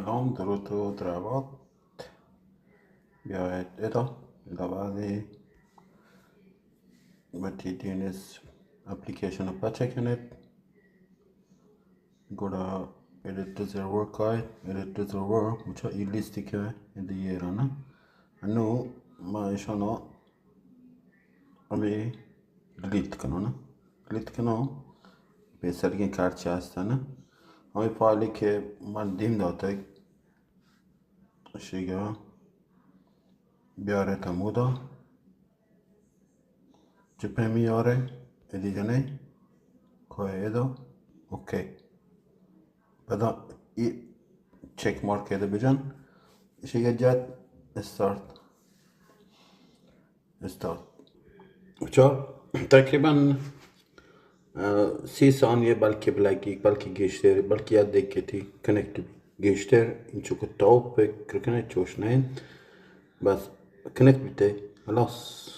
سلام درود و دربات. بیاید ادا بعدی بتی DNS application رو بچه کنید. گودا edit the server guide edit the server mucha ای لیستی که دیگه رانه انو ما ایشانو امی delete کنم به سرگین کارچه هستنه امی فایلی که من دیم داده شیگه بیاره تمودا جپه میاره ادیگنه کوه ایدو اوکی بعدا ای چک مارک ایدو بجن شیگه جد استارت تقریبا 30 ثانیه بلکه بلکه گیشتر بلکه یاد دکتی کنکت گیشتر این چوکو تاوب کرکنه چوشنین بس کنکت بیته خلاص